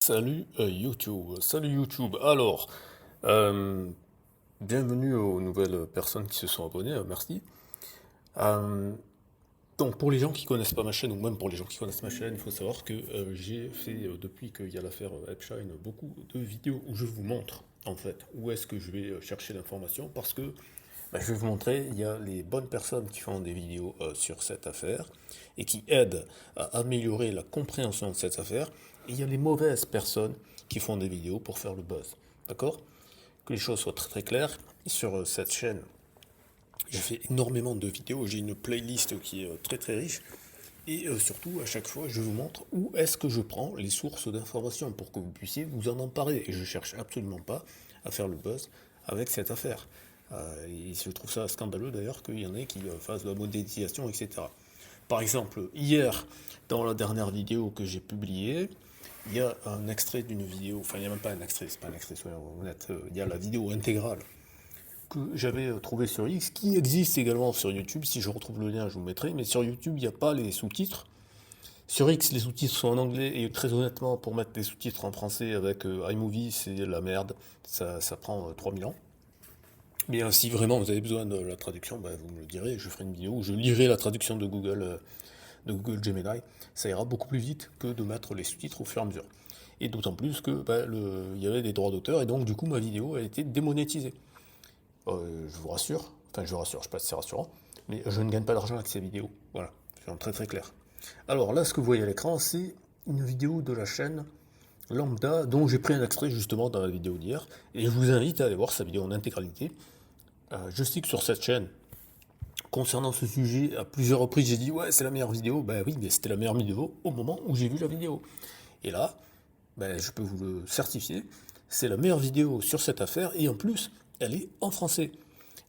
Salut YouTube. Alors, euh, bienvenue aux nouvelles personnes qui se sont abonnées, merci. Euh, donc pour les gens qui connaissent pas ma chaîne, ou même pour les gens qui connaissent ma chaîne, il faut savoir que j'ai fait, depuis qu'il y a l'affaire Epstein, beaucoup de vidéos où je vous montre, en fait, où est-ce que je vais chercher l'information, parce que je vais vous montrer, il y a les bonnes personnes qui font des vidéos sur cette affaire, et qui aident à améliorer la compréhension de cette affaire, et il y a les mauvaises personnes qui font des vidéos pour faire le buzz. D'accord? Que les choses soient très très claires, sur cette chaîne, j'ai fait énormément de vidéos, j'ai une playlist qui est très très riche, et surtout, à chaque fois, je vous montre où est-ce que je prends les sources d'informations pour que vous puissiez vous en emparer. Et je cherche absolument pas à faire le buzz avec cette affaire. Et je trouve ça scandaleux d'ailleurs qu'il y en ait qui fassent de la modélisation, etc. Par exemple, hier, dans la dernière vidéo que j'ai publiée, il y a un extrait d'une vidéo, enfin il n'y a même pas un extrait, c'est pas un extrait, soyons honnêtes, il y a la vidéo intégrale que j'avais trouvé sur X, qui existe également sur YouTube. Si je retrouve le lien, je vous le mettrai. Mais sur YouTube, il n'y a pas les sous-titres. Sur X, les sous-titres sont en anglais. Et très honnêtement, pour mettre des sous-titres en français avec iMovie, c'est la merde. Ça prend 3000 ans. Mais si vraiment vous avez besoin de la traduction, vous me le direz. Je ferai une vidéo où je lirai la traduction de Google Gemini. Ça ira beaucoup plus vite que de mettre les sous-titres au fur et à mesure. Et d'autant plus que il y avait des droits d'auteur. Et donc, du coup, ma vidéo a été démonétisée. Je vous rassure, enfin je vous rassure, je sais pas si c'est rassurant, mais je ne gagne pas d'argent avec ces vidéos. Voilà, c'est très très clair. Alors là, ce que vous voyez à l'écran, c'est une vidéo de la chaîne Lambda, dont j'ai pris un extrait justement dans la vidéo d'hier, et je vous invite à aller voir sa vidéo en intégralité. Je sais que sur cette chaîne, concernant ce sujet, à plusieurs reprises, j'ai dit ouais, c'est la meilleure vidéo. Ben oui, mais c'était la meilleure vidéo au moment où j'ai vu la vidéo. Et là, je peux vous le certifier, c'est la meilleure vidéo sur cette affaire, et en plus, elle est en français.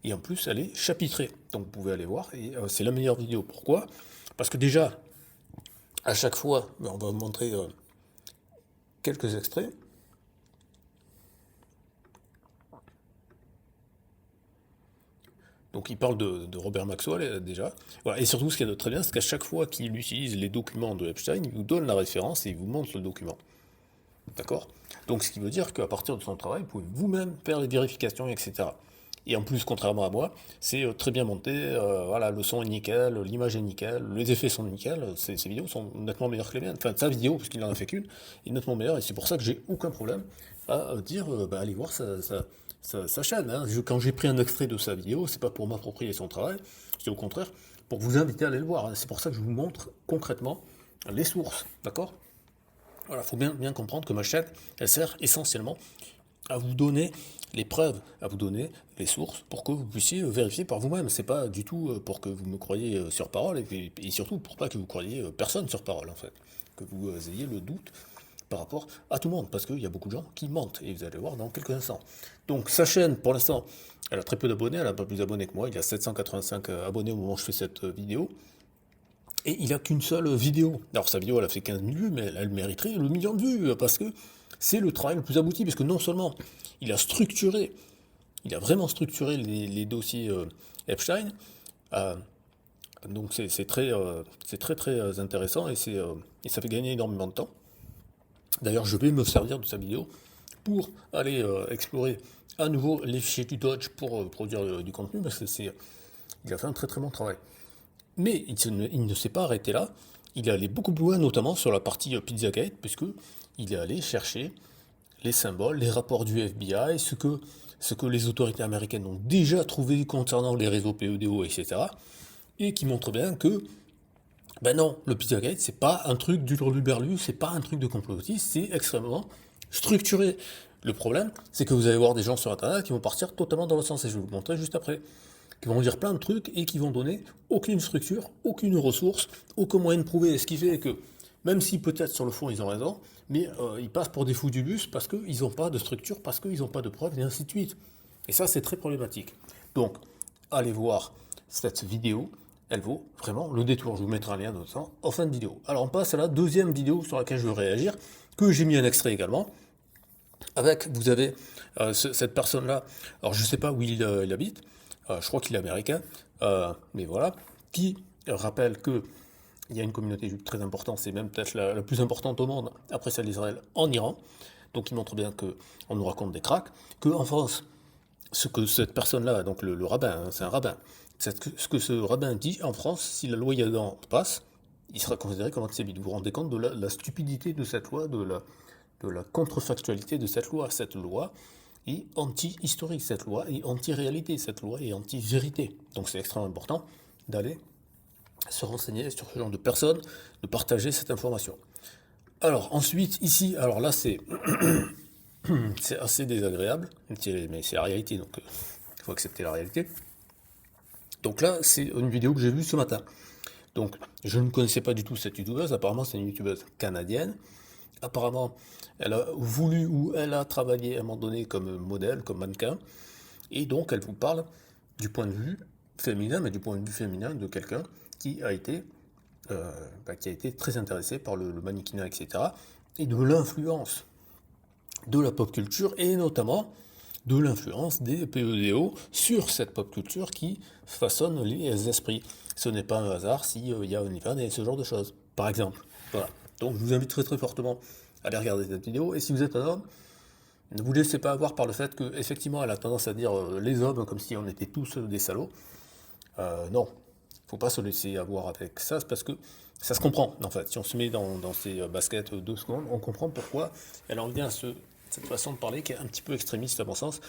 Et en plus, elle est chapitrée. Donc vous pouvez aller voir, et c'est la meilleure vidéo. Pourquoi? Parce que déjà, à chaque fois, on va vous montrer quelques extraits. Donc il parle de Robert Maxwell déjà. Voilà. Et surtout, ce qu'il y a de très bien, c'est qu'à chaque fois qu'il utilise les documents de Epstein, il vous donne la référence et il vous montre le document. D'accord? Donc ce qui veut dire qu'à partir de son travail, vous pouvez vous-même faire les vérifications, etc. Et en plus, contrairement à moi, c'est très bien monté, voilà, le son est nickel, l'image est nickel, les effets sont nickel, ces vidéos sont nettement meilleures que les miennes. Enfin, sa vidéo, parce qu'il n'en a fait qu'une, est nettement meilleure, et c'est pour ça que j'ai aucun problème à dire, allez voir sa chaîne. Hein. Quand j'ai pris un extrait de sa vidéo, c'est pas pour m'approprier son travail, c'est au contraire pour vous inviter à aller le voir. Hein. C'est pour ça que je vous montre concrètement les sources, d'accord? Voilà, il faut bien comprendre que ma chaîne, elle sert essentiellement à vous donner les preuves, à vous donner les sources pour que vous puissiez vérifier par vous-même. C'est pas du tout pour que vous me croyiez sur parole et surtout pour pas que vous croyiez personne sur parole en fait. Que vous ayez le doute par rapport à tout le monde parce qu'il y a beaucoup de gens qui mentent et vous allez voir dans quelques instants. Donc sa chaîne pour l'instant, elle a très peu d'abonnés, elle a pas plus d'abonnés que moi, il y a 785 abonnés au moment où je fais cette vidéo. Et il a qu'une seule vidéo. Alors sa vidéo elle a fait 15 000 vues, mais elle mériterait le million de vues, parce que c'est le travail le plus abouti, parce que non seulement il a structuré, il a vraiment structuré les dossiers Epstein, euh, donc c'est très très intéressant et ça fait gagner énormément de temps. D'ailleurs je vais me servir de sa vidéo pour aller explorer à nouveau les fichiers du Dodge pour produire du contenu, parce que il a fait un très très bon travail. Mais il ne s'est pas arrêté là. Il est allé beaucoup plus loin, notamment sur la partie Pizzagate, puisque il est allé chercher les symboles, les rapports du FBI, ce que les autorités américaines ont déjà trouvé concernant les réseaux PEDO, etc. Et qui montre bien que, ben non, le Pizzagate, c'est pas un truc du Luberlu, c'est pas un truc de complotiste, c'est extrêmement structuré. Le problème, c'est que vous allez voir des gens sur Internet qui vont partir totalement dans le sens, et je vais vous le montrer juste après, qui vont dire plein de trucs et qui vont donner aucune structure, aucune ressource, aucun moyen de prouver. Ce qui fait que, même si peut-être sur le fond ils ont raison, mais ils passent pour des fous du bus parce qu'ils n'ont pas de structure, parce qu'ils n'ont pas de preuves, et ainsi de suite. Et ça, c'est très problématique. Donc, allez voir cette vidéo, elle vaut vraiment le détour. Je vous mettrai un lien de ça en fin de vidéo. Alors, on passe à la deuxième vidéo sur laquelle je veux réagir, que j'ai mis un extrait également. Avec, vous avez cette personne-là, alors je ne sais pas où il habite, je crois qu'il est américain, mais voilà, qui rappelle que il y a une communauté juive très importante, c'est même peut-être la plus importante au monde, après celle d'Israël, en Iran. Donc il montre bien qu'on nous raconte des cracks, qu'en France, ce que cette personne-là, donc le rabbin, hein, c'est un rabbin, ce que ce rabbin dit en France, si la loi Yadan passe, il sera considéré comme antisémite. Vous vous rendez compte de la stupidité de cette loi, de la contrefactualité de cette loi. Cette loi est anti-historique, cette loi est anti-réalité, cette loi est anti-vérité. Donc c'est extrêmement important d'aller se renseigner sur ce genre de personnes, de partager cette information. Alors ensuite, ici, alors là c'est assez désagréable, mais c'est la réalité, donc il faut accepter la réalité. Donc là, c'est une vidéo que j'ai vue ce matin. Donc, je ne connaissais pas du tout cette youtubeuse, apparemment c'est une youtubeuse canadienne. Apparemment, elle a voulu ou elle a travaillé à un moment donné comme modèle, comme mannequin. Et donc, elle vous parle du point de vue féminin, mais du point de vue féminin de quelqu'un qui a été, qui a été très intéressé par le mannequinat, etc. Et de l'influence de la pop culture, et notamment de l'influence des PEDO sur cette pop culture qui façonne les esprits. Ce n'est pas un hasard s'il y a OnlyFans et ce genre de choses, par exemple. Voilà. Donc je vous invite très très fortement à aller regarder cette vidéo. Et si vous êtes un homme, ne vous laissez pas avoir par le fait qu'effectivement elle a tendance à dire les hommes comme si on était tous des salauds. Non, faut pas se laisser avoir avec ça, parce que ça se comprend en fait. Si on se met dans ces baskets 2 secondes, on comprend pourquoi elle en vient à cette façon de parler qui est un petit peu extrémiste à mon sens.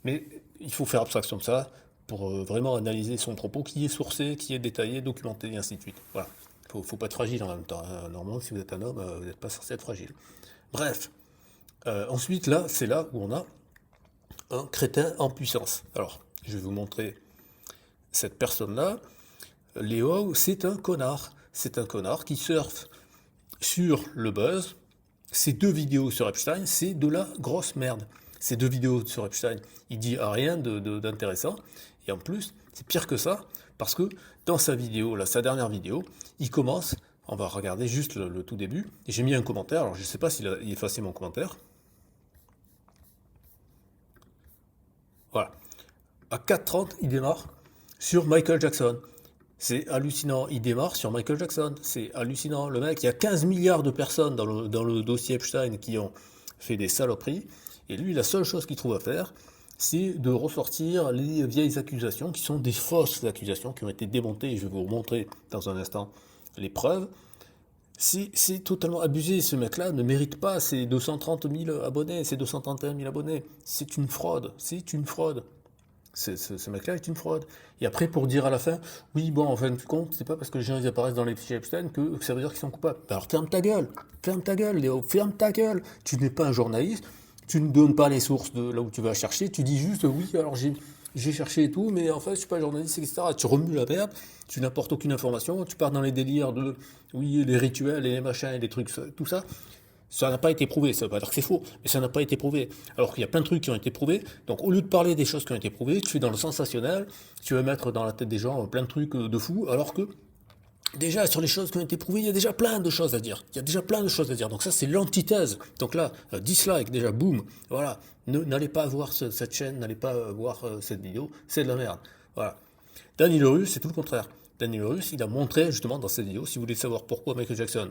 Mais il faut faire abstraction de ça pour vraiment analyser son propos qui est sourcé, qui est détaillé, documenté et ainsi de suite. Voilà. Faut pas être fragile en même temps, hein. Normalement, si vous êtes un homme, vous n'êtes pas censé être fragile. Bref. Ensuite, là, c'est là où on a un crétin en puissance. Alors, je vais vous montrer cette personne-là. Léo, c'est un connard. C'est un connard qui surfe sur le buzz. Ces 2 vidéos sur Epstein, c'est de la grosse merde. Ces 2 vidéos sur Epstein, il dit rien d'intéressant. Et en plus, c'est pire que ça, parce que dans sa vidéo, là, sa dernière vidéo, il commence, on va regarder juste le tout début, et j'ai mis un commentaire, alors je ne sais pas s'il a effacé mon commentaire. Voilà. À 4h30, il démarre sur Michael Jackson. C'est hallucinant, il démarre sur Michael Jackson, c'est hallucinant. Le mec, il y a 15 milliards de personnes dans le dossier Epstein qui ont fait des saloperies, et lui, la seule chose qu'il trouve à faire, c'est de ressortir les vieilles accusations, qui sont des fausses accusations, qui ont été démontées, et je vais vous montrer dans un instant les preuves. C'est totalement abusé, ce mec-là ne mérite pas ses 230 000 abonnés, ses 231 000 abonnés. C'est une fraude, c'est une fraude. Ce mec-là est une fraude. Et après, pour dire à la fin, oui, bon, en fin de compte, c'est pas parce que les gens ils apparaissent dans les fichiers Epstein que ça veut dire qu'ils sont coupables. Alors ferme ta gueule, Léo, ferme ta gueule. Tu n'es pas un journaliste, tu ne donnes pas les sources de là où tu vas chercher, tu dis juste, oui, alors j'ai cherché et tout, mais en fait, je suis pas journaliste, etc. Tu remues la merde, tu n'apportes aucune information, tu pars dans les délires de, oui, les rituels et les machins et les trucs, tout ça. Ça n'a pas été prouvé, ça ne veut pas dire que c'est faux, mais ça n'a pas été prouvé. Alors qu'il y a plein de trucs qui ont été prouvés, donc au lieu de parler des choses qui ont été prouvées, tu es dans le sensationnel, tu vas mettre dans la tête des gens plein de trucs de fous, alors que déjà sur les choses qui ont été prouvées, il y a déjà plein de choses à dire. Il y a déjà plein de choses à dire. Donc ça c'est l'antithèse. Donc là, dislike déjà, boum, voilà. N'allez pas voir cette chaîne, n'allez pas voir cette vidéo, c'est de la merde. Voilà. Danny Lerus, c'est tout le contraire. Danny Lerus, il a montré justement dans cette vidéo, si vous voulez savoir pourquoi Michael Jackson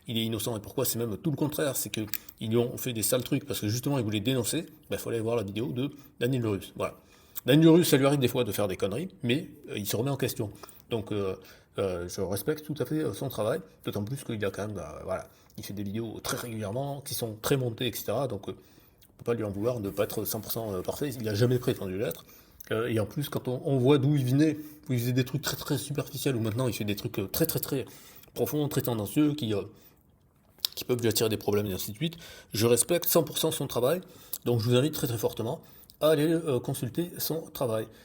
il est innocent et pourquoi c'est même tout le contraire, c'est qu'ils lui ont fait des sales trucs parce que justement ils voulaient dénoncer, il fallait voir la vidéo de Danny Lerus. Voilà. Danny Lerus, ça lui arrive des fois de faire des conneries, mais il se remet en question. Donc je respecte tout à fait son travail, d'autant plus qu'il a quand même, voilà, il fait des vidéos très régulièrement, qui sont très montées, etc. Donc on ne peut pas lui en vouloir de ne pas être 100% parfait, il n'a jamais prétendu l'être. Et en plus, quand on voit d'où il venait, où il faisait des trucs très très superficiels, ou maintenant il fait des trucs très très très profonds, très tendancieux, qui peuvent lui attirer des problèmes et ainsi de suite. Je respecte 100% son travail, donc je vous invite très très fortement à aller consulter son travail.